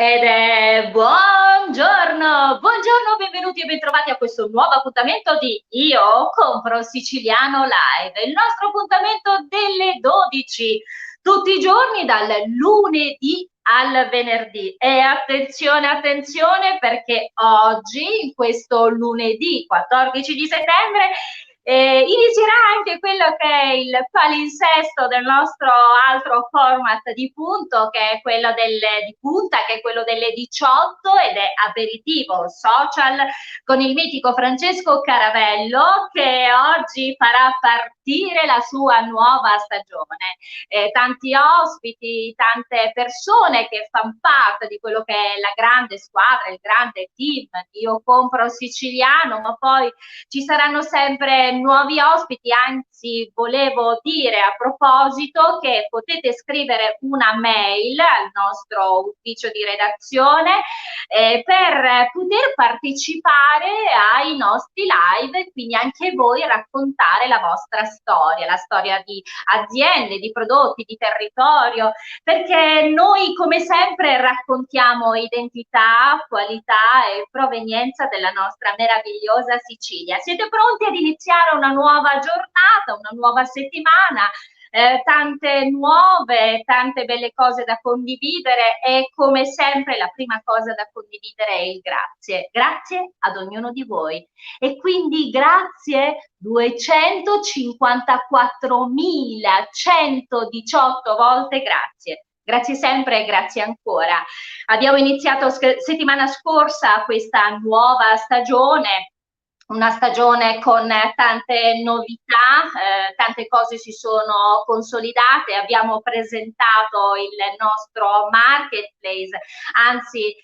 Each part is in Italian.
Ed è buongiorno, buongiorno, benvenuti e bentrovati a questo nuovo appuntamento di Io compro siciliano live, il nostro appuntamento delle 12, tutti i giorni dal lunedì al venerdì. E attenzione, attenzione, perché oggi, in questo lunedì 14 di settembre, inizierà anche quello che è il palinsesto del nostro altro format di punto, che è quello di punta, che è quello delle 18 ed è aperitivo social con il mitico Francesco Caravello che oggi farà partire la sua nuova stagione. Tanti ospiti, tante persone che fanno parte di quello che è la grande squadra, il grande team di Io compro siciliano, ma poi ci saranno sempre nuovi ospiti, anzi volevo dire a proposito che potete scrivere una mail al nostro ufficio di redazione per poter partecipare ai nostri live e quindi anche voi raccontare la vostra storia, la storia di aziende, di prodotti, di territorio, perché noi come sempre raccontiamo identità, qualità e provenienza della nostra meravigliosa Sicilia. Siete pronti ad iniziare una nuova giornata, una nuova settimana? Tante nuove, tante belle cose da condividere e come sempre la prima cosa da condividere è il grazie. Grazie ad ognuno di voi. E quindi grazie 254.118 volte grazie. Grazie sempre e grazie ancora. Abbiamo iniziato settimana scorsa questa nuova stagione, una stagione con tante novità, tante cose si sono consolidate, abbiamo presentato il nostro marketplace, anzi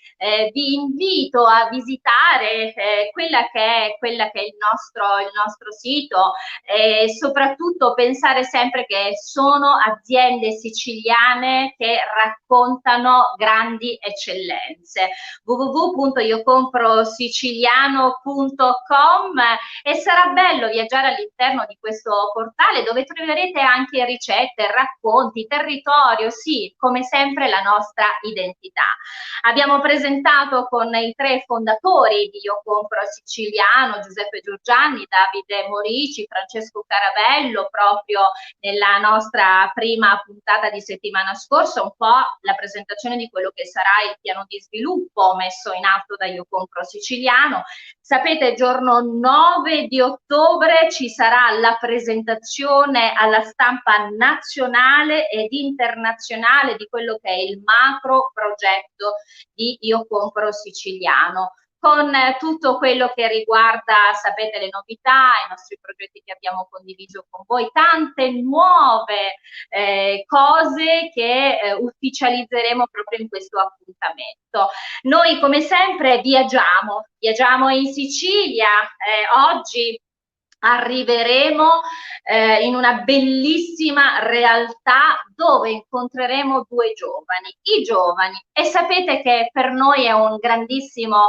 vi invito a visitare quella che è il nostro sito e soprattutto pensare sempre che sono aziende siciliane che raccontano grandi eccellenze. www.iocomprosiciliano.com e sarà bello viaggiare all'interno di questo portale dove troverete anche ricette, racconti, territorio, sì, come sempre la nostra identità. Abbiamo presentato con i tre fondatori di Io Compro Siciliano, Giuseppe Giorgianni, Davide Morici, Francesco Caravello, proprio nella nostra prima puntata di settimana scorsa, un po' la presentazione di quello che sarà il piano di sviluppo messo in atto da Io Compro Siciliano. Sapete, giorno 9 di ottobre ci sarà la presentazione alla stampa nazionale ed internazionale di quello che è il macro progetto di Io Compro Siciliano, con tutto quello che riguarda, sapete, le novità, i nostri progetti che abbiamo condiviso con voi, tante nuove cose che ufficializzeremo proprio in questo appuntamento. Noi come sempre viaggiamo in Sicilia, oggi arriveremo in una bellissima realtà dove incontreremo due giovani, i giovani, e sapete che per noi è un grandissimo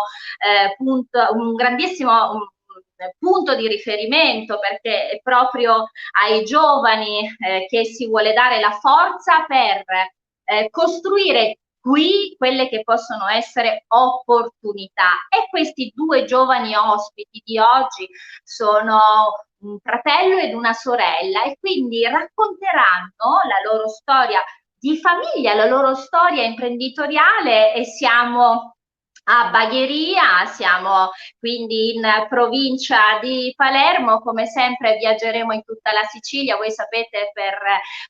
punto di riferimento, perché è proprio ai giovani che si vuole dare la forza per costruire qui quelle che possono essere opportunità. E questi due giovani ospiti di oggi sono un fratello ed una sorella e quindi racconteranno la loro storia di famiglia, la loro storia imprenditoriale, e siamo a Bagheria, siamo quindi in provincia di Palermo. Come sempre viaggeremo in tutta la Sicilia, voi sapete, per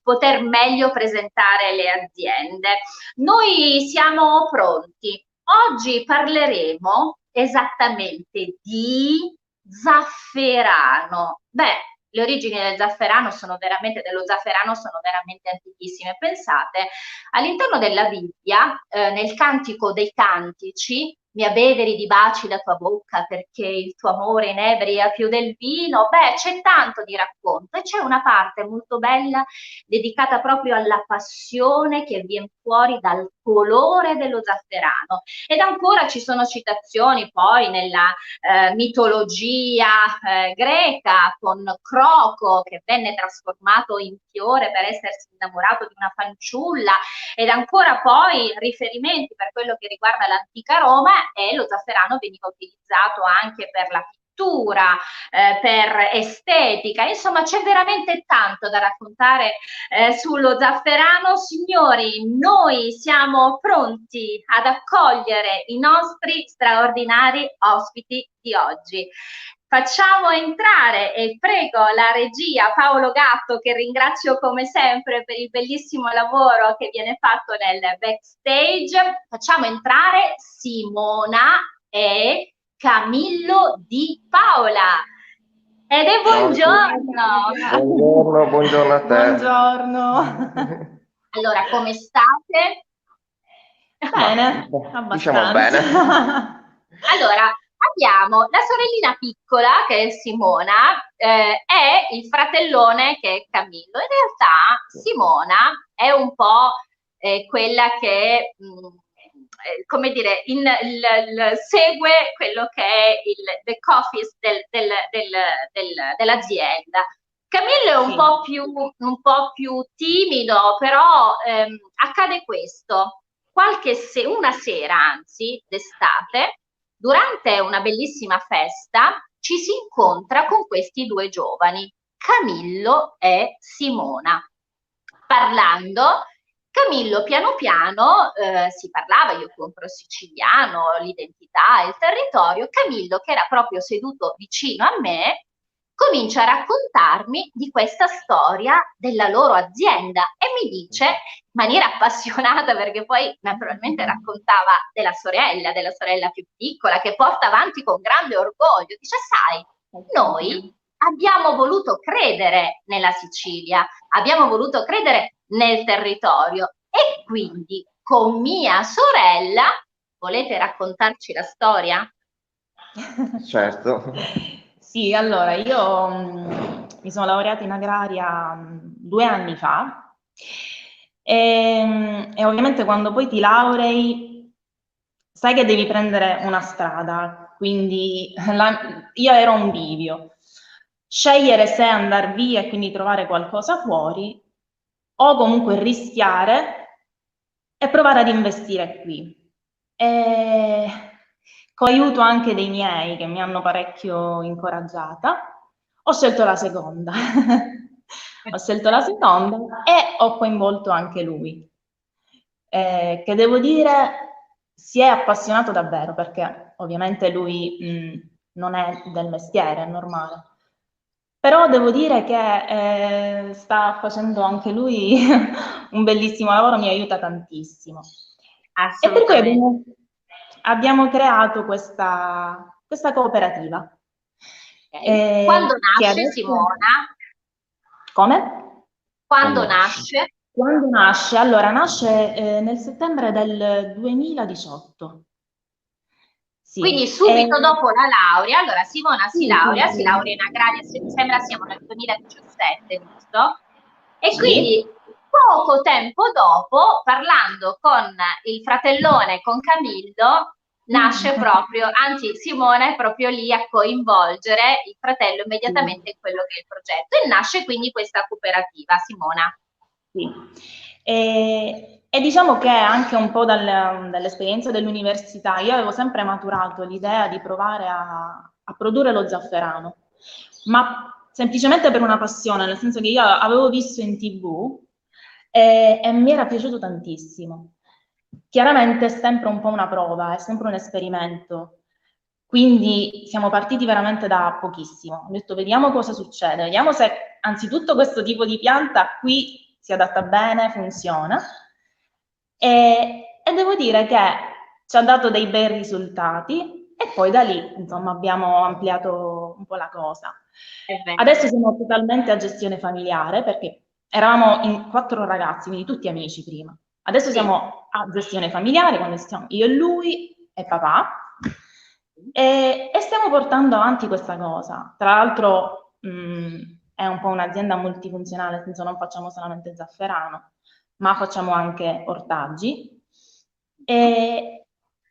poter meglio presentare le aziende. Noi siamo pronti. Oggi parleremo esattamente di zafferano. Beh, le origini dello zafferano sono veramente antichissime. Pensate, all'interno della Bibbia, nel Cantico dei Cantici, mi abbeveri di baci la tua bocca perché il tuo amore inebria più del vino. Beh, c'è tanto di racconto e c'è una parte molto bella dedicata proprio alla passione che viene fuori dal colore dello zafferano. Ed ancora ci sono citazioni poi nella mitologia greca con Croco che venne trasformato in fiore per essersi innamorato di una fanciulla, ed ancora poi riferimenti per quello che riguarda l'antica Roma, e lo zafferano veniva utilizzato anche per la pittura, per estetica. Insomma, c'è veramente tanto da raccontare sullo zafferano. Signori, noi siamo pronti ad accogliere i nostri straordinari ospiti di oggi. Facciamo entrare, e prego la regia Paolo Gatto, che ringrazio come sempre per il bellissimo lavoro che viene fatto nel backstage, facciamo entrare Simona e Camillo Di Paola. Ed è buongiorno. Buongiorno, buongiorno a te. Buongiorno. Allora, come state? Bene, Diciamo abbastanza. bene. Allora, abbiamo la sorellina piccola, che è Simona, e il fratellone, che è Camillo. In realtà Simona è un po' quella che, come dire, segue quello che è il back office dell'azienda. Camillo è un po' più timido, però accade questo. Una sera, anzi, d'estate, durante una bellissima festa, ci si incontra con questi due giovani, Camillo e Simona. Parlando, Camillo piano piano si parlava, io compro siciliano, l'identità, il territorio. Camillo, che era proprio seduto vicino a me, comincia a raccontarmi di questa storia della loro azienda e mi dice in maniera appassionata, perché poi naturalmente raccontava della sorella più piccola, che porta avanti con grande orgoglio. Dice, sai, noi abbiamo voluto credere nella Sicilia, abbiamo voluto credere nel territorio, e quindi con mia sorella, volete raccontarci la storia? Certo. Sì, allora io mi sono laureata in agraria 2 anni fa e ovviamente quando poi ti laurei sai che devi prendere una strada, quindi io ero un bivio. Scegliere se andare via e quindi trovare qualcosa fuori o comunque rischiare e provare ad investire qui. E con aiuto anche dei miei che mi hanno parecchio incoraggiata, ho scelto la seconda. Ho scelto la seconda e ho coinvolto anche lui, che devo dire si è appassionato davvero, perché ovviamente lui non è del mestiere, è normale. Però devo dire che sta facendo anche lui un bellissimo lavoro, mi aiuta tantissimo. E per cui Assolutamente. abbiamo creato questa cooperativa. Okay. Quando Che nasce adesso... Simona? Come? Quando nasce? Quando nasce? Allora, nasce nel settembre del 2018. Quindi Sì. subito dopo la laurea. Allora Simona Sì, sì, si laurea in agraria, mi sembra siamo nel 2017, giusto? E sì. quindi poco tempo dopo, parlando con il fratellone, con Camillo, nasce proprio, anzi Simona è proprio lì a coinvolgere il fratello Sì. immediatamente in quello che è il progetto, e nasce quindi questa cooperativa, Simona. Sì. E diciamo che anche un po' dall'esperienza dell'università, io avevo sempre maturato l'idea di provare a produrre lo zafferano, ma semplicemente per una passione, nel senso che io avevo visto in TV e mi era piaciuto tantissimo. Chiaramente è sempre un po' una prova, è sempre un esperimento. Quindi siamo partiti veramente da pochissimo. Ho detto, vediamo cosa succede, vediamo se anzitutto questo tipo di pianta qui si adatta bene, funziona. E devo dire che ci ha dato dei bei risultati e poi da lì, insomma, abbiamo ampliato un po' la cosa. Adesso siamo totalmente a gestione familiare perché eravamo in 4 ragazzi, quindi tutti amici prima. Adesso Sì. siamo a gestione familiare, quando siamo io e lui e papà. E stiamo portando avanti questa cosa. Tra l'altro è un po' un'azienda multifunzionale, nel senso non facciamo solamente zafferano, ma facciamo anche ortaggi. E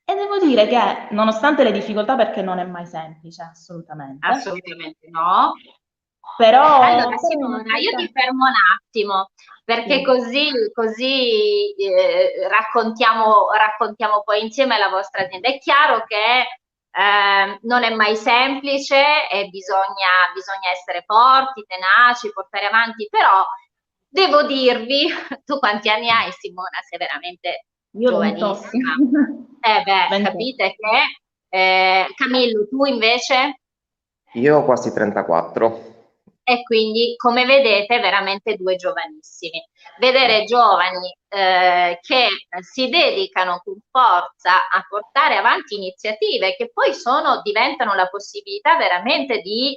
devo dire che nonostante le difficoltà, perché non è mai semplice, assolutamente, Assolutamente no. però Allora, in Simona, io ti effetti fermo un attimo perché sì, così raccontiamo poi insieme la vostra azienda. È chiaro che non è mai semplice e bisogna essere forti, tenaci, portare avanti, però devo dirvi, tu quanti anni hai, Simona? Sei veramente io 28. giovanissima. Eh beh, 28. capite che Camillo, tu invece? Io ho quasi 34. E quindi, come vedete, veramente due giovanissimi. Vedere giovani che si dedicano con forza a portare avanti iniziative che poi diventano la possibilità veramente di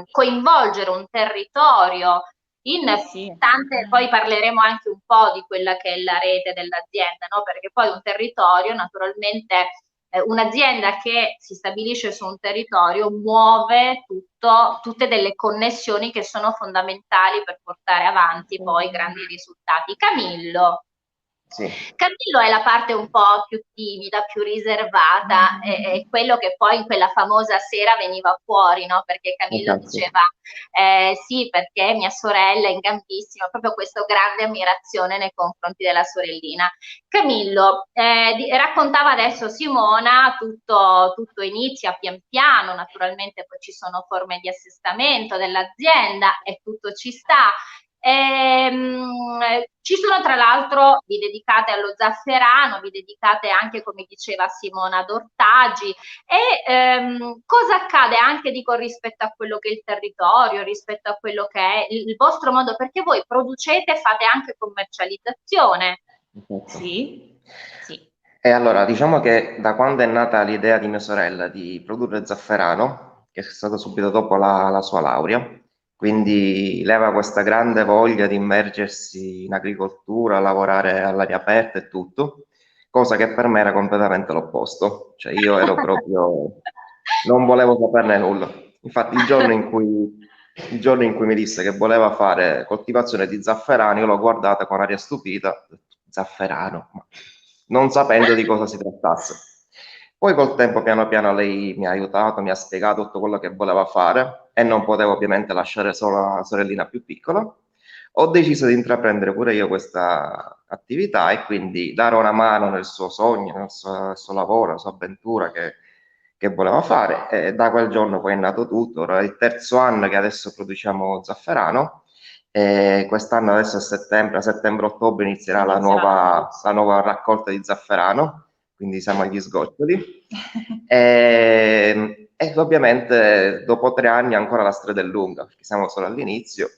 coinvolgere un territorio in Sì, sì. tante, poi parleremo anche un po' di quella che è la rete dell'azienda, no? Perché poi un territorio naturalmente un'azienda che si stabilisce su un territorio muove tutte delle connessioni che sono fondamentali per portare avanti poi Assolutamente. grandi risultati. Camillo. Sì, Camillo è la parte un po' più timida, più riservata, è quello che poi in quella famosa sera veniva fuori, no? Perché Camillo esatto. diceva sì, perché mia sorella è in gambissima, proprio questa grande ammirazione nei confronti della sorellina. Camillo, raccontava adesso Simona, tutto inizia pian piano, naturalmente poi ci sono forme di assestamento dell'azienda e tutto ci sta. Ci sono tra l'altro, vi dedicate allo zafferano, vi dedicate anche, come diceva Simona, ad ortaggi. E cosa accade anche, dico, rispetto a quello che è il territorio, rispetto a quello che è il vostro modo, perché voi producete, fate anche commercializzazione. Esatto. Sì, sì. E allora, diciamo che da quando è nata l'idea di mia sorella di produrre zafferano, che è stato subito dopo la sua laurea, quindi lei aveva questa grande voglia di immergersi in agricoltura, lavorare all'aria aperta e tutto, cosa che per me era completamente l'opposto, cioè io ero proprio, non volevo saperne nulla. Infatti il giorno in cui mi disse che voleva fare coltivazione di zafferano, io l'ho guardata con aria stupita, ho detto, zafferano, ma non sapendo di cosa si trattasse. Poi col tempo, piano piano, lei mi ha aiutato, mi ha spiegato tutto quello che voleva fare e non potevo ovviamente lasciare solo la sorellina più piccola. Ho deciso di intraprendere pure io questa attività e quindi dare una mano nel suo sogno, nel suo lavoro, nella sua avventura che voleva fare. E da quel giorno poi è nato tutto. Ora è il terzo anno che adesso produciamo zafferano. E quest'anno adesso a settembre-ottobre inizierà la Inizierà la nuova, la produzione. nuova raccolta di zafferano, quindi siamo agli sgoccioli. E ovviamente dopo 3 anni ancora la strada è lunga, perché siamo solo all'inizio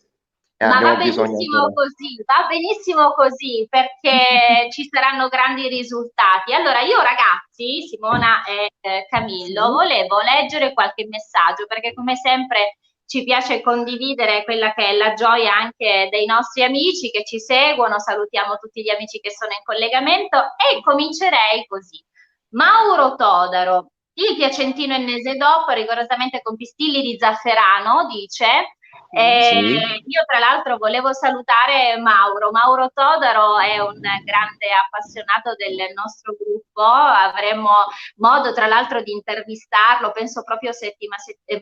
e Ma abbiamo bisogno ancora. va benissimo così perché ci saranno grandi risultati. Allora, io ragazzi, Simona e Camillo, Sì, volevo leggere qualche messaggio perché come sempre ci piace condividere quella che è la gioia anche dei nostri amici che ci seguono. Salutiamo tutti gli amici che sono in collegamento e comincerei così. Mauro Todaro, il piacentino ennese DOP, rigorosamente con pistilli di zafferano, dice. sì. Io tra l'altro volevo salutare Mauro. Mauro Todaro è un grande appassionato del nostro gruppo, avremo modo tra l'altro di intervistarlo, penso proprio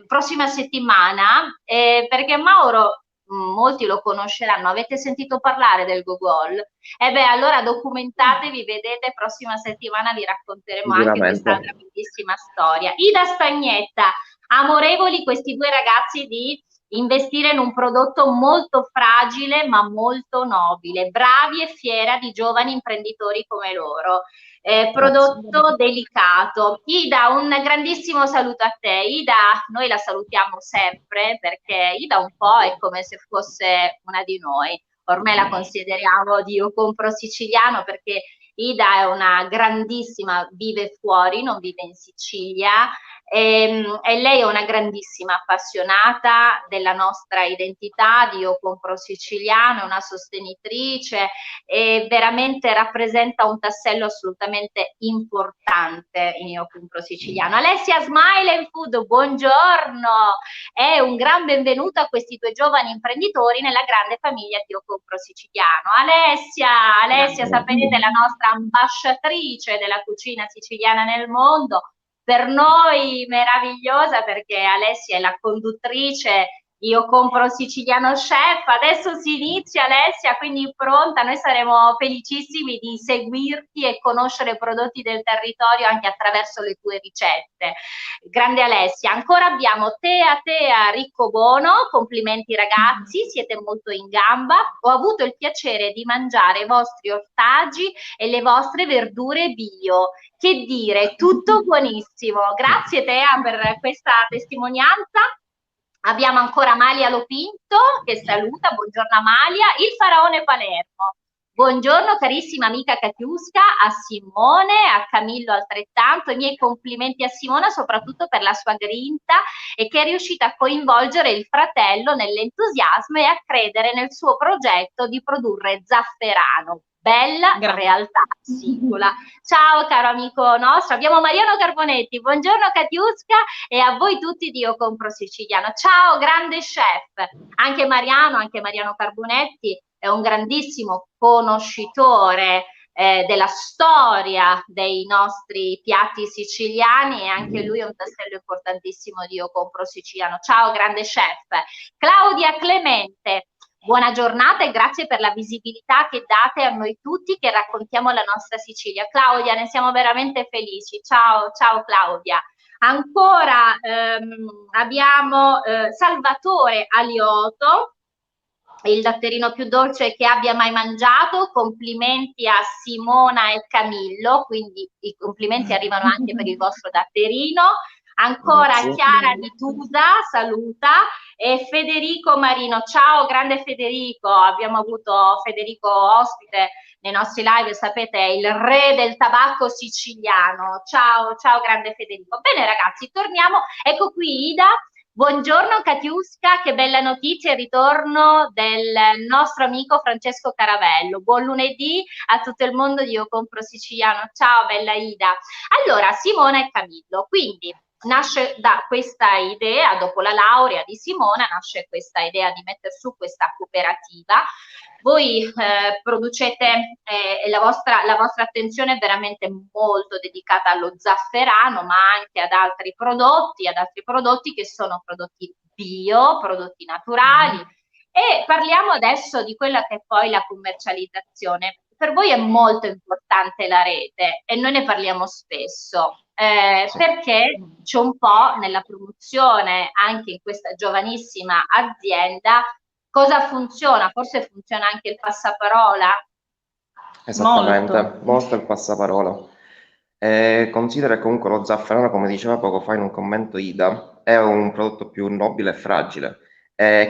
prossima settimana, perché Mauro, molti lo conosceranno, avete sentito parlare del Gogol? E beh, allora documentatevi, vedete, prossima settimana vi racconteremo anche Sicuramente. quest'altra bellissima storia. Ida Spagnetta, amorevoli questi due ragazzi di investire in un prodotto molto fragile ma molto nobile, bravi e fiera di giovani imprenditori come loro. Grazie. Prodotto delicato. Ida, un grandissimo saluto a te. Ida, noi la salutiamo sempre perché Ida un po' è come se fosse una di noi. Ormai la consideriamo di Io Compro Siciliano perché Ida è una grandissima, vive fuori, non vive in Sicilia, E lei è una grandissima appassionata della nostra identità di Io Compro Siciliano, è una sostenitrice e veramente rappresenta un tassello assolutamente importante in Io Compro Siciliano. Alessia Smile and Food, buongiorno e un gran benvenuto a questi due giovani imprenditori nella grande famiglia di Io Compro Siciliano. Alessia, sapete, è la nostra ambasciatrice della cucina siciliana nel mondo, per noi meravigliosa perché Alessia è la conduttrice Io Compro Siciliano Chef. Adesso si inizia, Alessia, quindi pronta, noi saremo felicissimi di seguirti e conoscere prodotti del territorio anche attraverso le tue ricette. Grande Alessia, ancora abbiamo Tea Riccobono, complimenti ragazzi, siete molto in gamba, ho avuto il piacere di mangiare i vostri ortaggi e le vostre verdure bio. Che dire, tutto buonissimo. Grazie Tea per questa testimonianza. Abbiamo ancora Amalia Lopinto che saluta, buongiorno Amalia, il Faraone Palermo. Buongiorno carissima amica Katiuska, a Simone, a Camillo altrettanto, i miei complimenti a Simona soprattutto per la sua grinta e che è riuscita a coinvolgere il fratello nell'entusiasmo e a credere nel suo progetto di produrre zafferano. Bella realtà singola. Ciao caro amico nostro, abbiamo Mariano Carbonetti, buongiorno Katiuska e a voi tutti di Io Compro Siciliano. Ciao grande chef, anche Mariano Carbonetti è un grandissimo conoscitore della storia dei nostri piatti siciliani e anche lui è un tassello importantissimo di Io Compro Siciliano. Ciao grande chef. Claudia Clemente, buona giornata e grazie per la visibilità che date a noi tutti che raccontiamo la nostra Sicilia. Claudia, ne siamo veramente felici. Ciao Claudia. Ancora abbiamo Salvatore Alioto, il datterino più dolce che abbia mai mangiato. Complimenti a Simona e Camillo, quindi i complimenti arrivano anche per il vostro datterino. Ancora grazie. Chiara di Tusa saluta e Federico Marino, ciao grande Federico, abbiamo avuto Federico ospite nei nostri live, sapete, è il re del tabacco siciliano. Ciao grande Federico. Bene ragazzi, torniamo, ecco qui Ida. Buongiorno Katiuska, che bella notizia, il ritorno del nostro amico Francesco Caravello. Buon lunedì a tutto il mondo di Io Compro Siciliano. Ciao bella Ida. Allora, Simona e Camillo, quindi nasce da questa idea, dopo la laurea di Simona, nasce questa idea di mettere su questa cooperativa. Voi producete, la vostra attenzione è veramente molto dedicata allo zafferano, ma anche ad altri prodotti che sono prodotti bio, prodotti naturali. E parliamo adesso di quella che è poi la commercializzazione. Per voi è molto importante la rete e noi ne parliamo spesso, perché c'è un po' nella promozione anche in questa giovanissima azienda. Cosa funziona? Forse funziona anche il passaparola? Esattamente, molto il passaparola. Considera comunque lo zafferano, come diceva poco fa in un commento Ida, è un prodotto più nobile e fragile.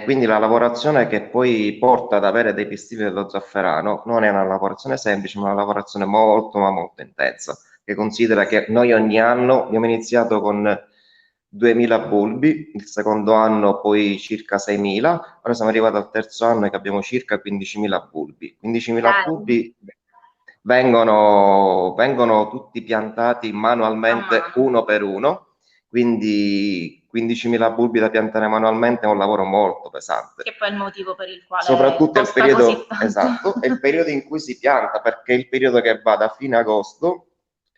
Quindi la lavorazione che poi porta ad avere dei pistilli dello zafferano non è una lavorazione semplice, ma una lavorazione molto, ma molto intensa. Che considera che noi ogni anno abbiamo iniziato con 2000 bulbi, il secondo anno poi circa 6000, ora siamo arrivati al terzo anno che abbiamo circa 15.000 bulbi. 15.000 bulbi vengono tutti piantati manualmente uno per uno, quindi 15.000 bulbi da piantare manualmente è un lavoro molto pesante. Che poi è il motivo per il quale soprattutto il periodo, esatto, è il periodo in cui si pianta, perché è il periodo che va da fine agosto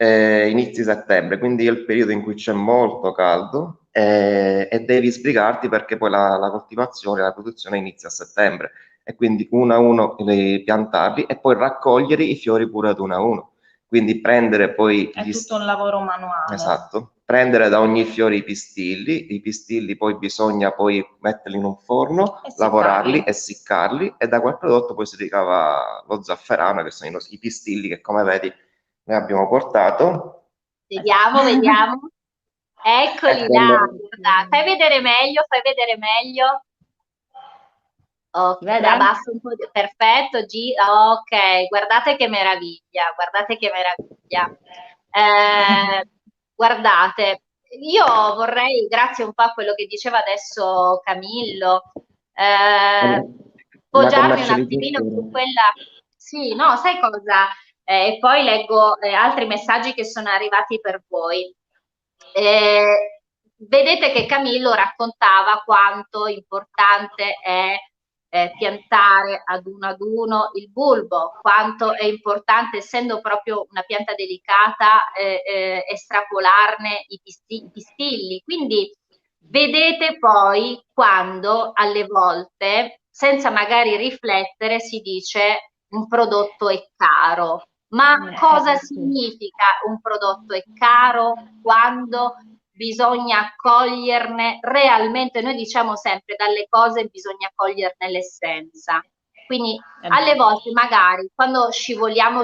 inizi settembre, quindi è il periodo in cui c'è molto caldo e devi sbrigarti perché poi la coltivazione, la produzione inizia a settembre e quindi uno a uno piantarli e poi raccogliere i fiori pure ad uno a uno. Quindi prendere poi... È tutto un lavoro manuale. Esatto. Prendere da ogni fiore i pistilli poi bisogna poi metterli in un forno, lavorarli, essiccarli e da quel prodotto poi si ricava lo zafferano, che sono i pistilli che come vedi noi abbiamo portato. Vediamo. Eccoli là, fai vedere meglio. Ok, abbasso un po', perfetto, ok, guardate che meraviglia. Guardate, io vorrei, grazie un po' a quello che diceva adesso Camillo, La poggiarmi un attimino su commercializzazione. quella. Sì, no, sai cosa? E poi leggo altri messaggi che sono arrivati per voi. Vedete che Camillo raccontava quanto importante è piantare ad uno il bulbo, quanto è importante, essendo proprio una pianta delicata, estrapolarne i pistilli. Quindi vedete poi quando alle volte, senza magari riflettere, si dice un prodotto è caro. Ma cosa Sì. significa un prodotto è caro quando bisogna coglierne realmente? Noi diciamo sempre dalle cose bisogna coglierne l'essenza. Quindi alle volte magari quando scivoliamo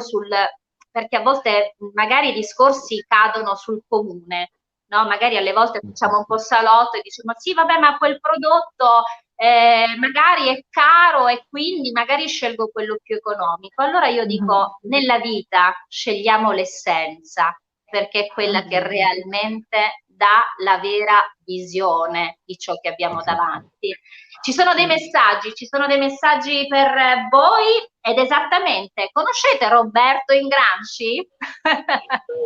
perché a volte magari i discorsi cadono sul comune, no? Magari alle volte facciamo un po' salotto e diciamo sì, vabbè, ma quel prodotto magari è caro e quindi magari scelgo quello più economico. Allora io dico, nella vita scegliamo l'essenza, perché è quella che realmente dà la vera visione di ciò che abbiamo davanti. Ci sono dei messaggi per voi ed esattamente, conoscete Roberto Ingranci?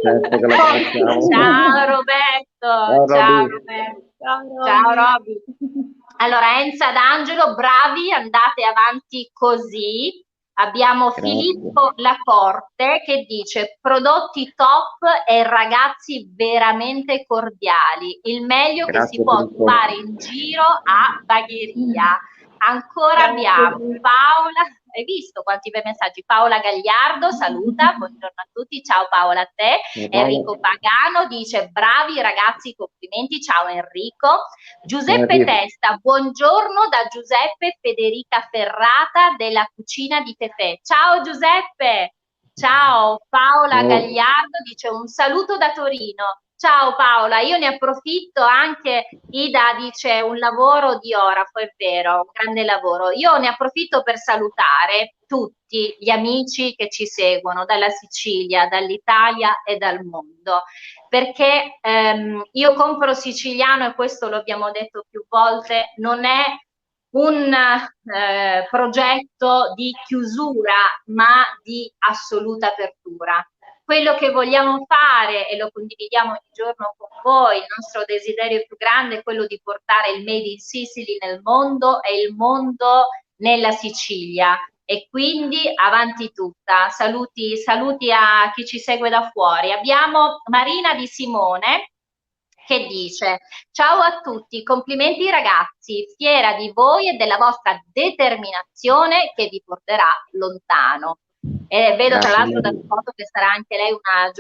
Certo che lo conosciamo. Ciao Roberto, Ciao ciao Roby. Roberto. Ciao Ciao Roby. Roby. Allora, Enza D'Angelo, bravi, andate avanti così. Abbiamo Grazie. Filippo Lacorte che dice prodotti top e ragazzi veramente cordiali, il meglio che si Grazie può Filippo. trovare in giro a Bagheria. Ancora Grazie. abbiamo Paola, hai visto quanti bei messaggi? Paola Gagliardo saluta, buongiorno a tutti, ciao Paola a te. Ciao Enrico Paolo. Pagano dice bravi ragazzi, complimenti, ciao Enrico. Ciao Giuseppe Enrico. Testa, buongiorno da Giuseppe Federica Ferrata della Cucina di Tefè. Ciao Giuseppe, ciao. Paola Ciao. Gagliardo dice un saluto da Torino. Ciao Paola, io ne approfitto anche, Ida dice un lavoro di orafo, è vero, un grande lavoro. Io ne approfitto per salutare tutti gli amici che ci seguono dalla Sicilia, dall'Italia e dal mondo, perché io compro siciliano e questo lo abbiamo detto più volte, non è un progetto di chiusura, ma di assoluta apertura. Quello che vogliamo fare, e lo condividiamo ogni giorno con voi, il nostro desiderio più grande è quello di portare il Made in Sicily nel mondo e il mondo nella Sicilia. E quindi avanti tutta. Saluti, saluti a chi ci segue da fuori. Abbiamo Marina Di Simone che dice: ciao a tutti, complimenti ragazzi, fiera di voi e della vostra determinazione che vi porterà lontano. E vedo tra Grazie l'altro dalla Maria. foto che sarà anche lei una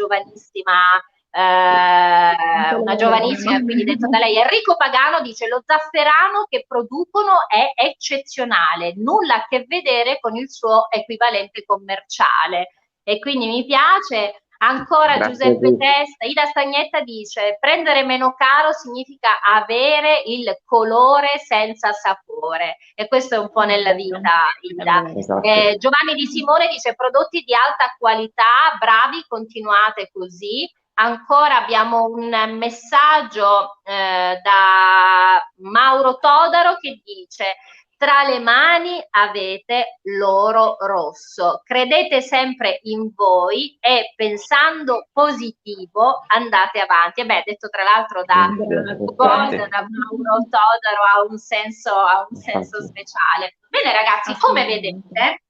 giovanissima, quindi detto da lei. Enrico Pagano dice: lo zafferano che producono è eccezionale, nulla a che vedere con il suo equivalente commerciale. E quindi mi piace. Ancora Grazie a Giuseppe tutti. Testa, Ida Stagnetta dice: prendere meno caro significa avere il colore senza sapore. E questo è un po' nella vita, Ida. Esatto. Giovanni Di Simone dice: prodotti di alta qualità, bravi, continuate così. Ancora abbiamo un messaggio da Mauro Todaro che dice: tra le mani avete l'oro rosso. Credete sempre in voi e pensando positivo andate avanti. E beh, detto tra l'altro da Gold, Infatti. da Mauro Todaro ha un senso Infatti. speciale. Bene ragazzi, come vedete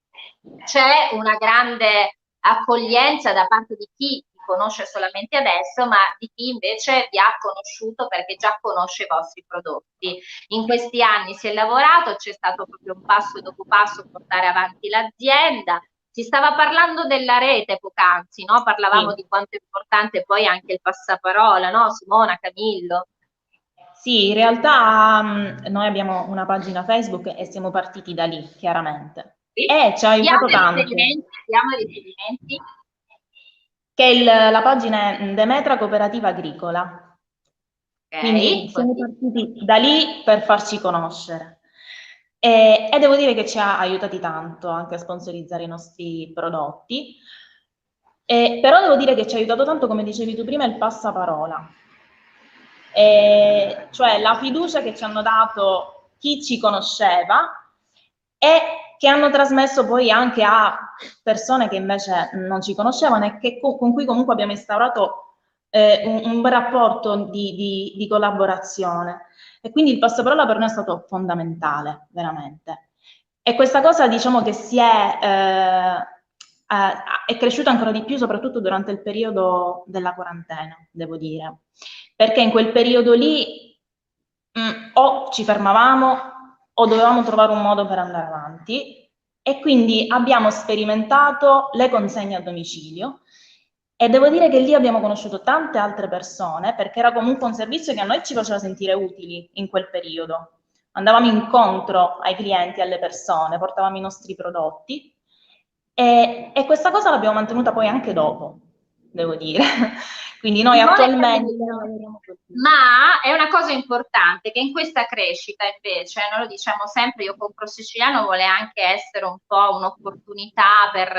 c'è una grande accoglienza da parte di chi vi conosce solamente adesso, ma di chi invece vi ha conosciuto perché già conosce i vostri prodotti. In questi anni si è lavorato, c'è stato proprio un passo dopo passo portare avanti l'azienda. Si stava parlando della rete poc'anzi, no? Parlavamo Sì. di quanto è importante poi anche il passaparola, no? Simona, Camillo. Sì, in realtà noi abbiamo una pagina Facebook e siamo partiti da lì, chiaramente. Sì? E ci ha aiutato tanto, Diamo i riferimenti. che la pagina è Demetra Cooperativa Agricola. Quindi Ok, siamo così. partiti da lì per farci conoscere. E devo dire che ci ha aiutati tanto anche a sponsorizzare i nostri prodotti. Però devo dire che ci ha aiutato tanto, come dicevi tu prima, il passaparola. cioè la fiducia che ci hanno dato chi ci conosceva e che hanno trasmesso poi anche a persone che invece non ci conoscevano e che con cui comunque abbiamo instaurato un bel rapporto di collaborazione. E quindi il passaparola per noi è stato fondamentale, veramente. E questa cosa diciamo che è cresciuta ancora di più, soprattutto durante il periodo della quarantena, devo dire. Perché in quel periodo lì o ci fermavamo o dovevamo trovare un modo per andare avanti e quindi abbiamo sperimentato le consegne a domicilio e devo dire che lì abbiamo conosciuto tante altre persone perché era comunque un servizio che a noi ci faceva sentire utili in quel periodo. Andavamo incontro ai clienti, alle persone, portavamo i nostri prodotti e questa cosa l'abbiamo mantenuta poi anche dopo, devo dire. Quindi noi attualmente lavoriamo così. Ma è una cosa importante che in questa crescita invece, noi lo diciamo sempre, Io Compro Siciliano vuole anche essere un po' un'opportunità per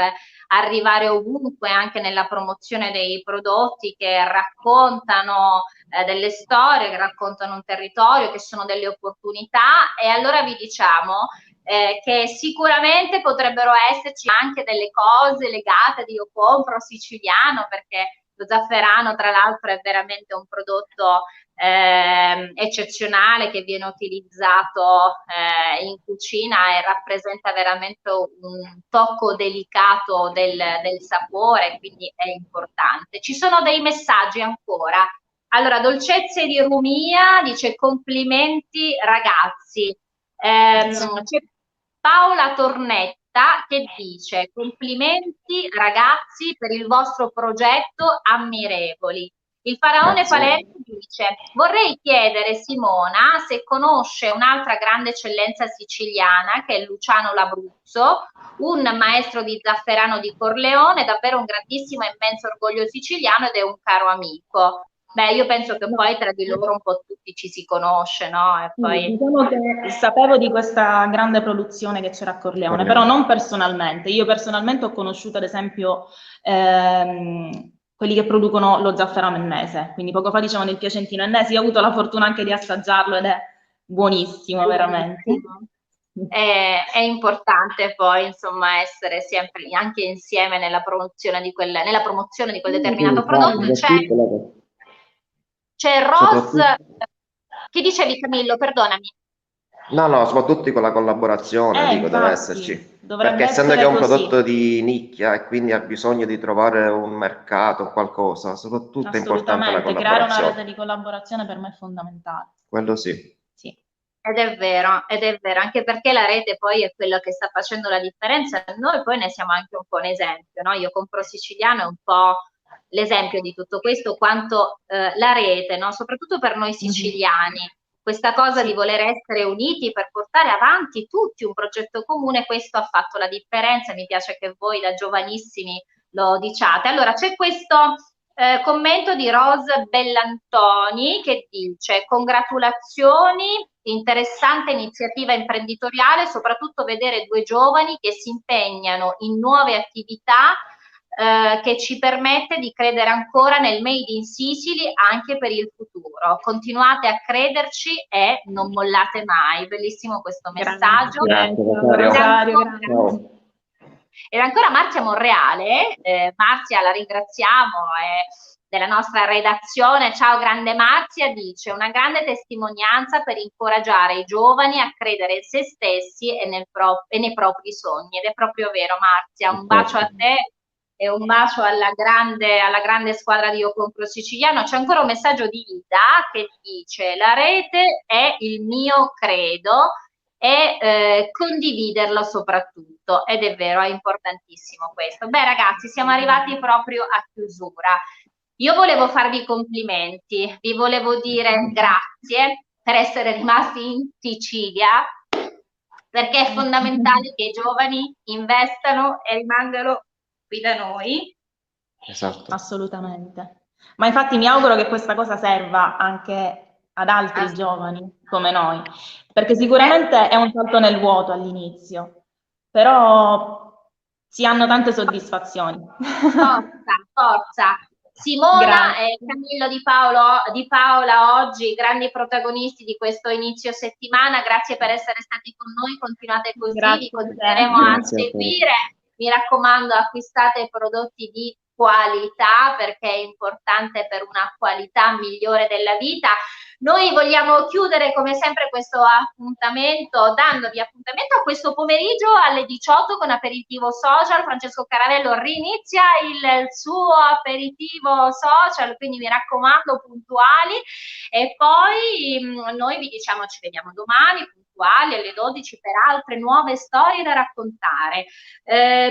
arrivare ovunque, anche nella promozione dei prodotti che raccontano delle storie, che raccontano un territorio, che sono delle opportunità, e allora vi diciamo che sicuramente potrebbero esserci anche delle cose legate ad Io Compro Siciliano, perché lo zafferano tra l'altro è veramente un prodotto eccezionale che viene utilizzato in cucina e rappresenta veramente un tocco delicato del sapore, quindi è importante. Ci sono dei messaggi ancora. Allora, Dolcezze di Rumia dice complimenti ragazzi. C'è Paola Tornetta che dice complimenti ragazzi per il vostro progetto, ammirevoli. Il Faraone Palermo dice vorrei chiedere Simona se conosce un'altra grande eccellenza siciliana che è Luciano Labruzzo, un maestro di zafferano di Corleone, davvero un grandissimo e immenso orgoglio siciliano ed è un caro amico. Beh, io penso che poi tra di loro un po' tutti ci si conosce, no? E poi... Diciamo che sapevo di questa grande produzione che c'era a Corleone, però non personalmente. Io personalmente ho conosciuto ad esempio quelli che producono lo zafferano ennese, quindi poco fa dicevano il piacentino ennese, io ho avuto la fortuna anche di assaggiarlo ed è buonissimo, veramente. È importante poi insomma essere sempre anche insieme nella promozione di quel determinato prodotto. C'è Rose. Che dicevi Camillo? Perdonami. No, soprattutto con la collaborazione, dico, infatti, deve esserci. Perché essendo che è un prodotto di nicchia e quindi ha bisogno di trovare un mercato o qualcosa, soprattutto è importante la collaborazione. Creare una rete di collaborazione per me è fondamentale. Quello sì. Ed è vero, anche perché la rete poi è quello che sta facendo la differenza. Noi poi ne siamo anche un po' un esempio, no? Io Compro Siciliano è un po' l'esempio di tutto questo, quanto la rete, no? Soprattutto per noi siciliani, questa cosa di voler essere uniti per portare avanti tutti un progetto comune, questo ha fatto la differenza. Mi piace che voi da giovanissimi lo diciate. Allora c'è questo commento di Rose Bellantoni che dice congratulazioni, interessante iniziativa imprenditoriale, soprattutto vedere due giovani che si impegnano in nuove attività che ci permette di credere ancora nel Made in Sicily anche per il futuro. Continuate a crederci e non mollate mai. Bellissimo questo messaggio. Grazie. Ed ancora Marzia Monreale, Marzia la ringraziamo, della nostra redazione, ciao grande Marzia, dice una grande testimonianza per incoraggiare i giovani a credere in se stessi e nei propri sogni, ed è proprio vero Marzia, un bacio a te e un bacio alla grande squadra di Io Compro Siciliano. C'è ancora un messaggio di Ida che dice la rete è il mio credo e condividerlo soprattutto, ed è vero, è importantissimo questo. Beh ragazzi, siamo arrivati proprio a chiusura. Io volevo farvi i complimenti, vi volevo dire grazie per essere rimasti in Sicilia, perché è fondamentale che i giovani investano e rimangano qui da noi. Esatto. Assolutamente. Ma infatti mi auguro che questa cosa serva anche ad altri giovani come noi, perché sicuramente è un salto nel vuoto all'inizio, però si hanno tante soddisfazioni. Forza. Simona e Camillo di Paola oggi, grandi protagonisti di questo inizio settimana, grazie per essere stati con noi, continuate così, vi continueremo a seguire, mi raccomando acquistate prodotti di qualità perché è importante per una qualità migliore della vita. Noi vogliamo chiudere come sempre questo appuntamento dandovi appuntamento a questo pomeriggio alle 18 con Aperitivo Social. Francesco Caravello rinizia il suo aperitivo social, quindi mi raccomando puntuali, e poi noi vi diciamo ci vediamo domani puntuali alle 12 per altre nuove storie da raccontare.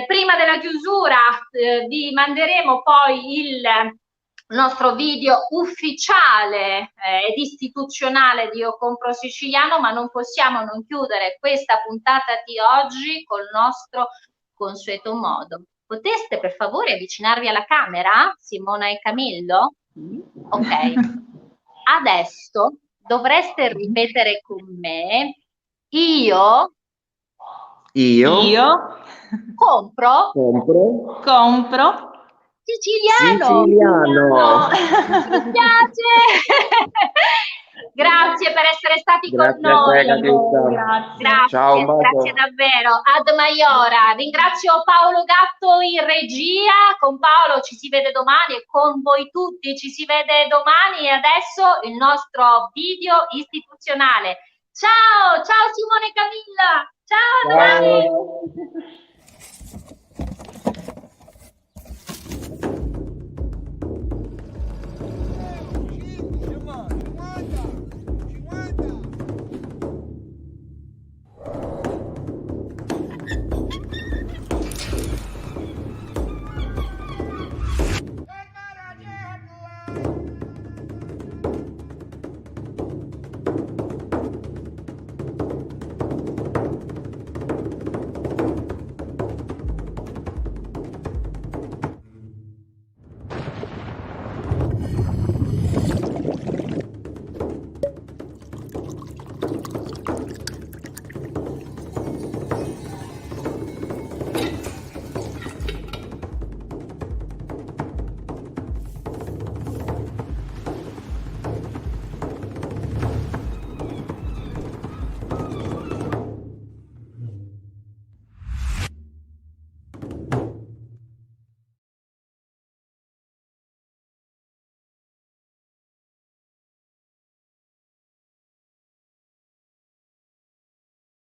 Prima della chiusura vi manderemo poi il nostro video ufficiale ed istituzionale di Io Compro Siciliano, ma non possiamo non chiudere questa puntata di oggi col nostro consueto modo. Poteste per favore avvicinarvi alla camera, Simona e Camillo? Ok. Adesso dovreste ripetere con me: io compro siciliano. Mi piace. Grazie per essere stati con noi. Grazie. Ciao, grazie davvero. Ad Maiora. Ringrazio Paolo Gatto in regia. Con Paolo ci si vede domani e con voi tutti ci si vede domani. E adesso il nostro video istituzionale. Ciao, ciao Simone e Camilla. Ciao, domani.